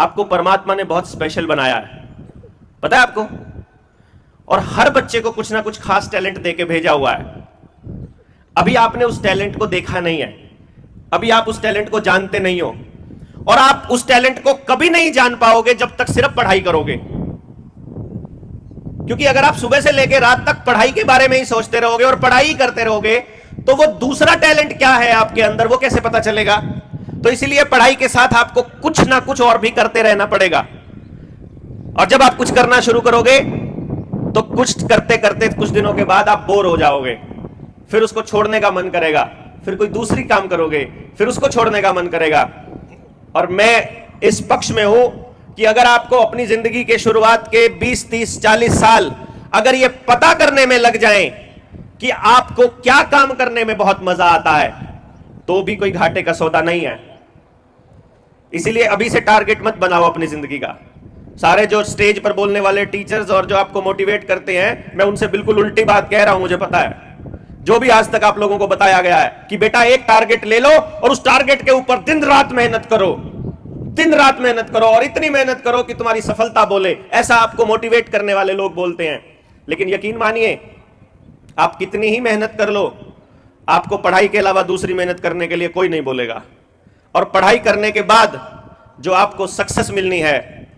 आपको परमात्मा ने बहुत स्पेशल बनाया है, पता है आपको। और हर बच्चे को कुछ ना कुछ खास टैलेंट देके भेजा हुआ है। अभी आपने उस टैलेंट को देखा नहीं है, अभी आप उस टैलेंट को जानते नहीं हो, और आप उस टैलेंट को कभी नहीं जान पाओगे जब तक सिर्फ पढ़ाई करोगे। क्योंकि अगर आप सुबह से लेकर रात तक पढ़ाई के बारे में ही सोचते रहोगे और पढ़ाई ही करते रहोगे, तो वो दूसरा टैलेंट क्या है आपके अंदर वो कैसे पता चलेगा। तो इसीलिए पढ़ाई के साथ आपको कुछ ना कुछ और भी करते रहना पड़ेगा। और जब आप कुछ करना शुरू करोगे तो कुछ करते करते कुछ दिनों के बाद आप बोर हो जाओगे, फिर उसको छोड़ने का मन करेगा, फिर कोई दूसरी काम करोगे, फिर उसको छोड़ने का मन करेगा। और मैं इस पक्ष में हूं कि अगर आपको अपनी जिंदगी के शुरुआत के 20, 30, 40 साल अगर ये पता करने में लग जाएं कि आपको क्या काम करने में बहुत मजा आता है, तो भी कोई घाटे का सौदा नहीं है। इसीलिए अभी से टारगेट मत बनाओ अपनी जिंदगी का। सारे जो स्टेज पर बोलने वाले टीचर्स और जो आपको मोटिवेट करते हैं, मैं उनसे बिल्कुल उल्टी बात कह रहा हूं, मुझे पता है। जो भी आज तक आप लोगों को बताया गया है कि बेटा एक टारगेट ले लो और उस टारगेट के ऊपर दिन रात मेहनत करो, दिन रात मेहनत करो और इतनी मेहनत करो कि तुम्हारी सफलता बोले, ऐसा आपको मोटिवेट करने वाले लोग बोलते हैं। लेकिन यकीन मानिए, आप कितनी ही मेहनत कर लो, आपको पढ़ाई के अलावा दूसरी मेहनत करने के लिए कोई नहीं बोलेगा। और पढ़ाई करने के बाद जो आपको सक्सेस मिलनी है,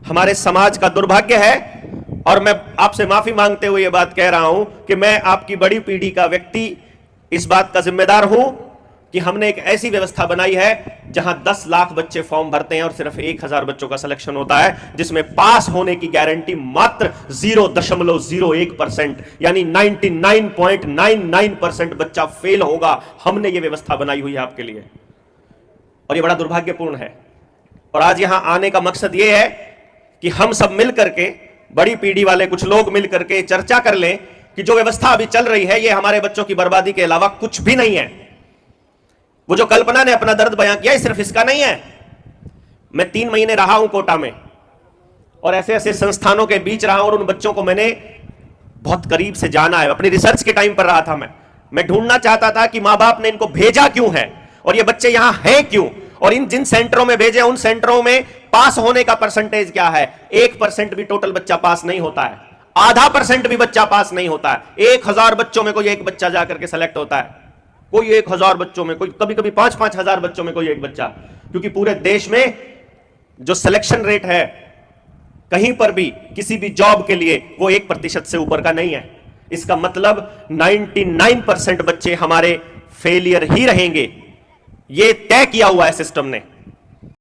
हमारे समाज का दुर्भाग्य है। और मैं आपसे माफी मांगते हुए यह बात कह रहा हूं कि मैं आपकी बड़ी पीढ़ी का व्यक्ति इस बात का जिम्मेदार हूं कि हमने एक ऐसी व्यवस्था बनाई है जहां 10 लाख बच्चे फॉर्म भरते हैं और सिर्फ 1000 बच्चों का सिलेक्शन होता है, जिसमें पास होने की गारंटी मात्र 0.01%, यानी 99.99% बच्चा फेल होगा। हमने यह व्यवस्था बनाई हुई है आपके लिए, और यह बड़ा दुर्भाग्यपूर्ण है। और आज यहां आने का मकसद यह है कि हम सब मिल करके, बड़ी पीढ़ी वाले कुछ लोग मिल करके चर्चा कर लें कि जो व्यवस्था अभी चल रही है, यह हमारे बच्चों की बर्बादी के अलावा कुछ भी नहीं है। वो जो कल्पना ने अपना दर्द बयां किया, सिर्फ इसका नहीं है। मैं 3 महीने रहा हूं कोटा में और ऐसे ऐसे संस्थानों के बीच रहा हूं और उन बच्चों को मैंने बहुत करीब से जाना है। अपनी रिसर्च के टाइम पर रहा था मैं ढूंढना चाहता था कि मां बाप ने इनको भेजा क्यों है और ये बच्चे यहां हैं क्यों, और इन जिन सेंटरों में भेजे उन सेंटरों में पास होने का परसेंटेज क्या है। 1% भी टोटल बच्चा पास नहीं होता है, 0.5% भी बच्चा पास नहीं होता है। 1000 बच्चों में कोई एक बच्चा जाकर के सेलेक्ट होता है, कोई 1000 बच्चों में, कोई कभी कभी 5-5 हजार बच्चों में कोई एक बच्चा। क्योंकि पूरे देश में जो सिलेक्शन रेट है कहीं पर भी किसी भी जॉब के लिए वो 1% से ऊपर का नहीं है। इसका मतलब 99% बच्चे हमारे फेलियर ही रहेंगे। ये तय किया हुआ है सिस्टम ने।